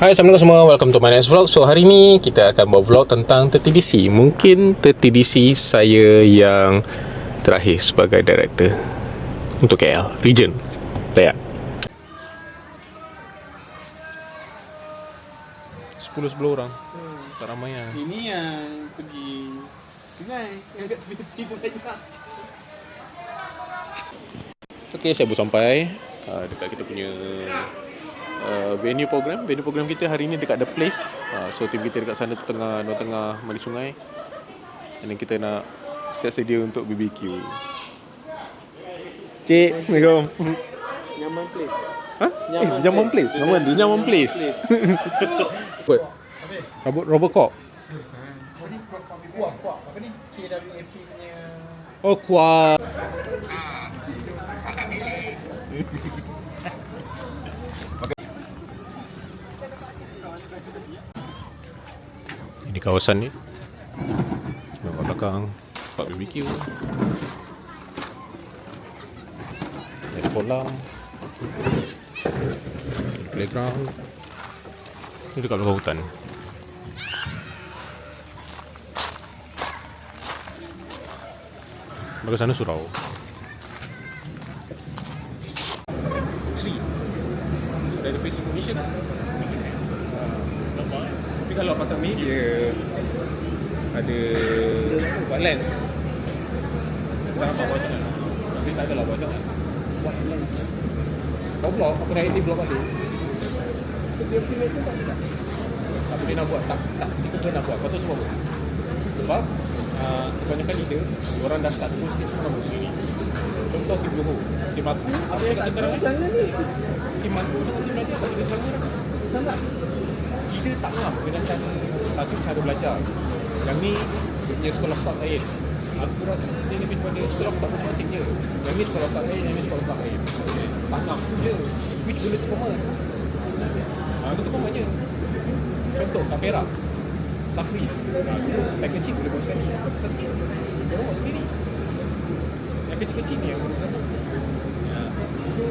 Hai, Assalamualaikum semua. Welcome to my next vlog. So, hari ni kita akan buat vlog tentang 30DC. Mungkin 30DC saya yang terakhir sebagai director untuk KL region. Tak? 10-10 orang. Tak ramai lah. Ini yang pergi sungai yang kat tepi-tepi tu banyak. Okay, saya baru sampai dekat kita punya venue program kita hari ni dekat The Place. So tim kita dekat sana tu tengah mandi sungai. Dan kita nak siap sedia untuk BBQ. Cik, Assalamualaikum. Nyaman place. Ha? Nyaman Place. Nama dia Nyaman Place. Robocop. Kuah. Apa ni? KWFT punya. Oh, kuah. Ini kawasan ni nampak belakang tempat BBQ. Ada kolam, ada playground. Ini dekat luar hutan. Bagai sana surau. Tree. Dari facing Malaysia tak? Nampak. Tapi kalau pasal ni dia ada buat lens. Tak nampak bawah sana. Tapi tak adalah bawah sana. Buat lens. Kau vlog, aku dah edit vlog balik. Dia punya lens tak ada. Tak boleh nak buat, tak kita pun nak buat. Kau tahu sebab apa? Sebab kebanyakan leader, orang dah start terus sikit sekarang sendiri. Contoh tim Johor, tim aku, apa yang tak ada jalan ni? Tim aku dengan tim Nadia tak ada jalan. Sangat. Leader tak ngam dengan cara belajar. Yang ni dia punya sekolah start lain. Aku rasa dia lebih kepada sekolah start masing-masing je. Yang ni sekolah start lain, yang ni sekolah start lain. Tak ngam je. Which benda tu common? Itu tu common je. Contoh, kat Perak, Safri, yang kecil boleh buat sekali. Yang besar sikit, dia buat sendiri. Yang kecil-kecil ni yang boleh buat. So,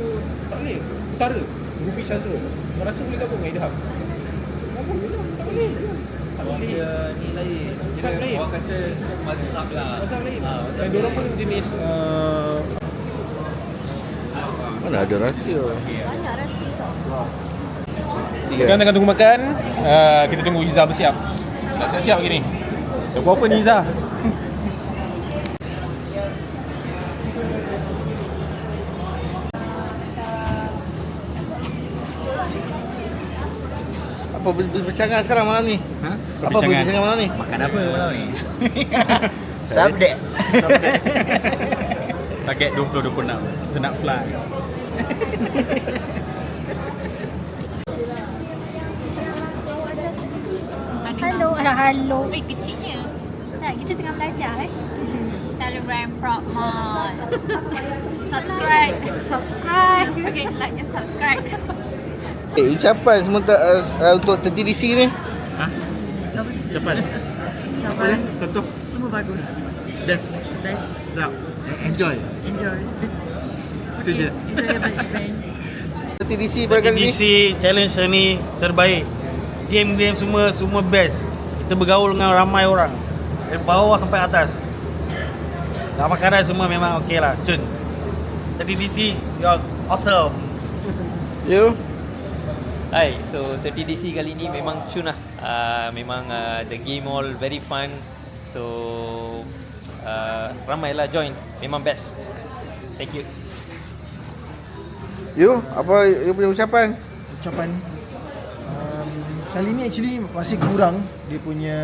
tak boleh. Utara, Ruby Shazul, kau rasa boleh gabung dengan Idham? Tak boleh lah, tak boleh. Tak boleh. Dia ni lain. Tak lain. Orang kata mazhab lah. Mazhab lain. Dan diorang pun jenis Mana ada rahsia? Banyak rahsia tau. sekarang tengah tunggu makan. Kita tunggu Izzah bersiap. Tak siap-siap lagi ni. Dah buat apa ni Izzah? Apa berbincang sekarang malam ni? Ha? Apa berbincang malam ni? Makan apa malam ni? Sabdek. Target 2026. Kita nak fly. Halo. Kecilnya Tak, kita tengah belajar Telegram Prop Mod. Subscribe. Okay, like and subscribe. Ucapan sementara untuk 30DC ni. Ha? Cepat. Cabaran. Contoh. Semua bagus. Best. Sedap. Enjoy. Itu je. Enjoy. 30DC pada kali ni. DC challenge ni terbaik. Game semua best. Kita bergaul dengan ramai orang. Dari bawah sampai atas. Makanan semua memang okey lah. Cun. Jadi DC, you're awesome. You? Hai, so 30DC kali ni memang cun lah. Memang the game all very fun. So ramailah join. Memang best. Thank you. You? Apa you punya ucapan? Kali ni actually masih kurang dia punya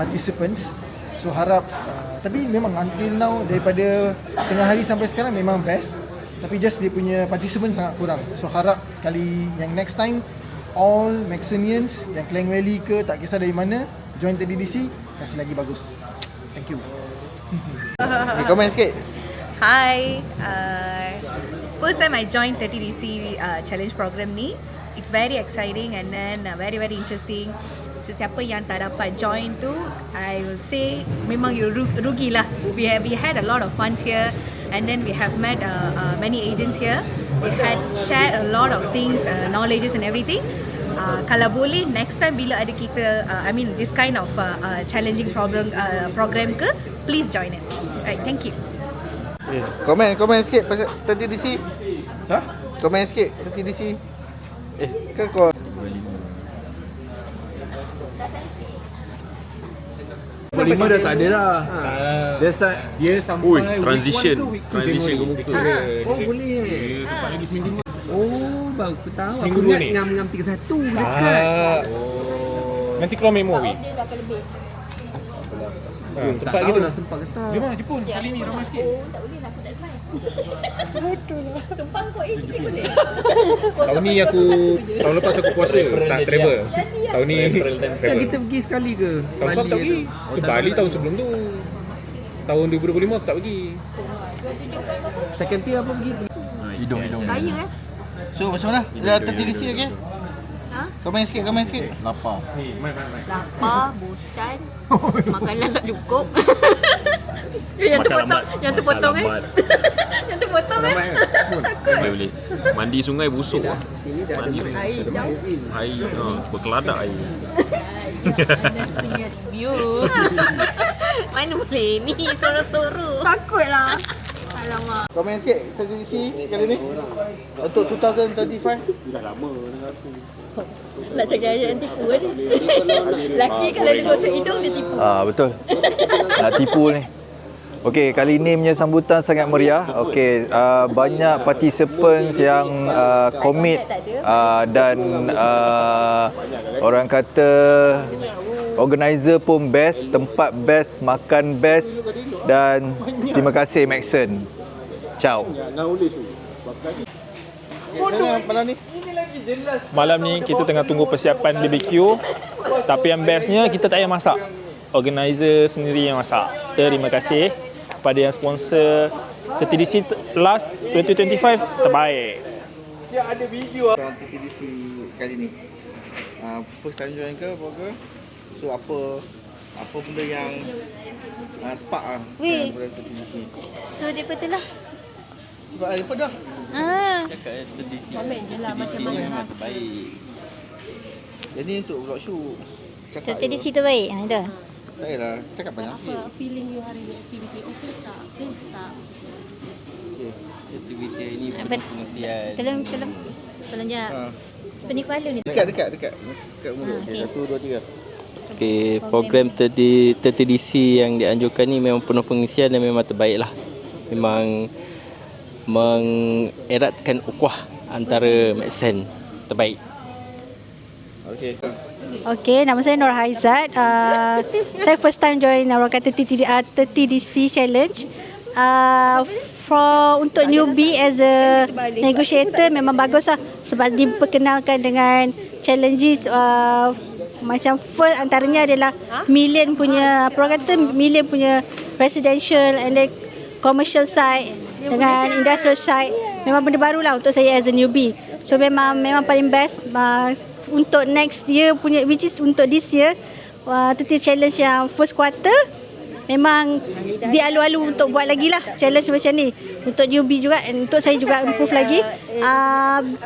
participants. So harap tapi memang until now daripada tengah hari sampai sekarang memang best. Tapi just dia punya participants sangat kurang. So harap kali yang next time all Maxonians yang Klang Valley ke tak kisah dari mana join 30DC kasih lagi bagus. Thank you. Komen sikit. Hi. First time I joined 30DC challenge program ni. It's very exciting and then very interesting. Sesiapa yang tak dapat join tu, I will say memang you rugilah. We had a lot of fun here, and then we have met many agents here. We had shared a lot of things, knowledges and everything. Kalau boleh next time bila ada kita this kind of challenging program ke, please join us. Right, thank you. Komen sikit pasal 30DC. Hah? Komen sikit 30DC. Ke kau Lima dah tak ada dah. Dia sampai Transition week 1 ke week 2 January. Oh boleh. Dia sempat lagi seminggu ni. Oh baru aku tahu. Seminggu Aku dua ingat ni. ngam-ngam 31 dekat. Nanti keluar memo weh. Tak Sempat tahu gitu. lah sempat ke tak. Jom lah Jepun kali ni ramai sikit. Tak boleh lah, aku tak lepas. Bodoh lah. Tumpang kau sikit boleh. Tahun ni tahun lepas aku puasa tak travel. Tahun ni Asal kita pergi sekali ke? tahun lepas aku tak pergi. Ke Bali tahun sebelum tu. Tahun 2025 aku tak pergi. Second tier apa pergi? hidung. Kaya So macam mana? Dah 30DC okey? Ha? Komen sikit. Lapar. Ni, mai. Lapar, bosan, makanan tak cukup. Yang terpotong Yang terpotong Ramai kan? Boleh. Mandi sungai busuk lah. Sini dah ada Mandi Air jauh. air, berkeladak air. Ernest punya review. Mana boleh ni suruh-suruh. Takutlah. Alamak. Komen sikit 30DC kali ni. Untuk 2025. Nak cakap ayat yang tipu kan? Lelaki kalau dia gosok hidung dia tipu. Betul. Nak tipu ni. Okey, kali ini punya sambutan sangat meriah. Okey, banyak participants yang commit dan orang kata organizer pun best, tempat best, makan best dan terima kasih Maxon. Ciao. Malam ni kita tengah tunggu persiapan BBQ. Tapi yang bestnya kita tak payah masak. Organizer sendiri yang masak. Terima kasih kepada yang sponsor 30DC Plus 2025 terbaik. Siap ada video 30DC kali ni. First time join ke apa ke? So apa benda yang spark Weh. daripada 30DC. So dia betul lah. Sebab apa dah? Komen je lah macam mana. Jadi untuk vlog shoot. Cakap Tadi situ baik. Itu. tak payahlah cakap banyak sikit. Feeling you hari ni aktiviti okey tak? Please tak? Aktiviti ini Apa? pengungsian. Tolong je. Pening kepala ni. Dekat mulut. Okey, 1 2 3. Okey, program 30DC yang dianjurkan ni memang penuh pengisian dan memang terbaik lah. Memang mengeratkan ukhuwah antara Maxon. Terbaik. Okey. Okey, nama saya Nur Haizat. Saya first time join orang kata 30DC Challenge. Untuk newbie as a negotiator memang bagus lah sebab diperkenalkan dengan challenges macam first antaranya adalah Million punya residential and then commercial side dengan industrial side. Memang benda baru lah untuk saya as a newbie. So memang paling best untuk next year punya, which is untuk this year 30 challenge yang first quarter memang dialu-alu untuk buat lagi lah challenge macam ni untuk newbie juga, and untuk saya juga improve lagi.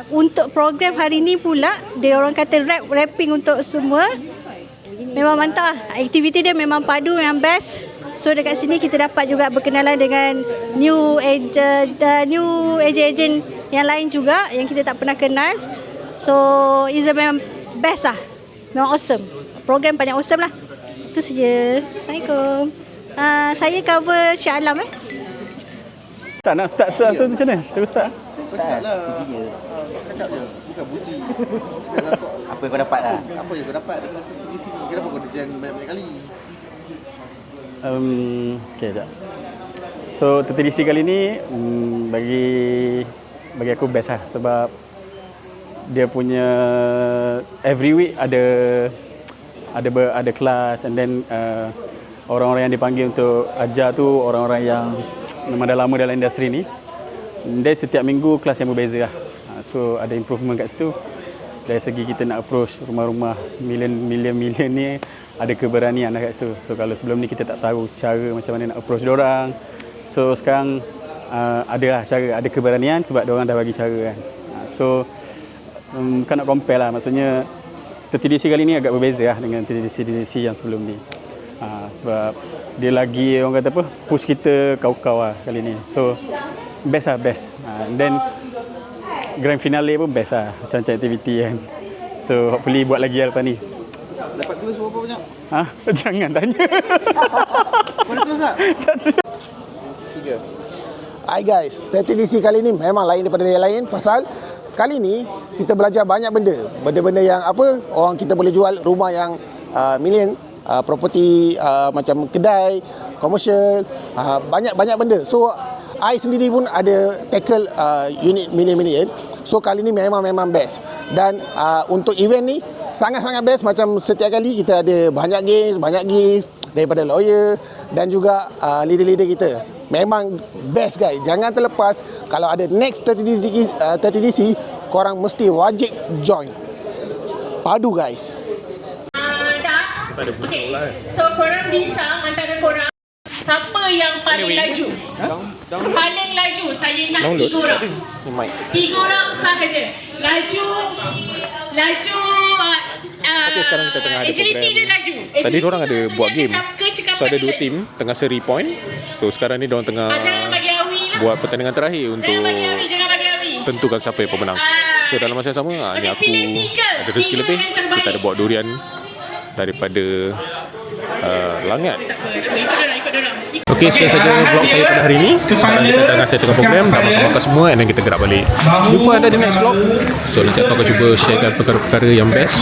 Untuk program hari ni pula dia orang kata rapping untuk semua memang mantap lah. Aktiviti dia memang padu, memang best. So dekat sini kita dapat juga berkenalan dengan new agent yang lain juga yang kita tak pernah kenal. So it's memang best lah. Memang awesome. Program paling awesome lah. Itu saja. Assalamualaikum. Saya cover Shah Alam Tak nak start tu macam mana? Terus start. Kau cakap lah. Cakap je. Bukan puji. Apa yang kau dapat lah? Apa yang kau dapat daripada 30DC ni? Kenapa kau join banyak-banyak kali? Okay, tak. So 30DC kali ni bagi aku best lah sebab dia punya every week ada kelas, and then orang-orang yang dipanggil untuk ajar tu orang-orang yang memang dah lama dalam industri ni. Dan setiap minggu kelas yang berbeza lah. So ada improvement kat situ. Dari segi kita nak approach rumah-rumah million ni ada keberanian lah kat situ. So kalau sebelum ni kita tak tahu cara macam mana nak approach diorang. So sekarang ada lah cara, ada keberanian sebab diorang dah bagi cara kan. So Bukan nak compare lah, maksudnya TTDC kali ni agak berbeza lah dengan TTDC yang sebelum ni. Sebab dia lagi orang kata apa, push kita kau-kau lah kali ni. So best lah, best. And then grand finale pun best lah, macam-macam aktiviti kan. So hopefully buat lagi lah lepas ni. Dapat close berapa banyak? Jangan tanya. Mana close tak? 3. Hi guys, TTDC kali ni memang lain daripada yang lain pasal kali ni kita belajar banyak benda. Benda-benda yang apa, orang kita boleh jual rumah yang million, property macam kedai, komersial, banyak-banyak benda. So I sendiri pun ada tackle unit million. So kali ni memang best. Dan untuk event ni sangat-sangat best, macam setiap kali kita ada banyak games, banyak gift daripada lawyer dan juga leader-leader kita. Memang best guys. Jangan terlepas, kalau ada next 30DC korang mesti wajib join. Padu guys. Okay, so korang bincang antara korang siapa yang paling laju. Paling laju, saya nak 3 orang. 3 orang sahaja. Laju Okay, sekarang kita tengah ada agility program. dia laju. Tadi diorang ada buat game. So ada 2 laju. tim tengah seri point. So sekarang ni diorang tengah Jangan bagi awi lah. buat pertandingan terakhir untuk Jangan bagi awi. tentukan siapa yang pemenang. So dalam masa yang sama, ni aku ada rezeki lebih. Kita ada bawa durian daripada Langat. Ikut dorang. Okey, sekian saja vlog saya pada hari ini. Sekarang kita tengah settle program, dah makan semua, and then kita gerak balik. Jumpa anda di next vlog. So nanti aku akan cuba sharekan perkara-perkara yang best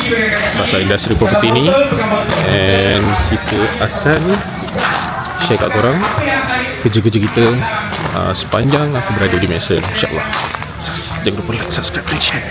pasal industri property ni, and kita akan share kat korang kerja-kerja kita sepanjang aku berada di Malaysia, insyaAllah. Jangan lupa like, subscribe dan share.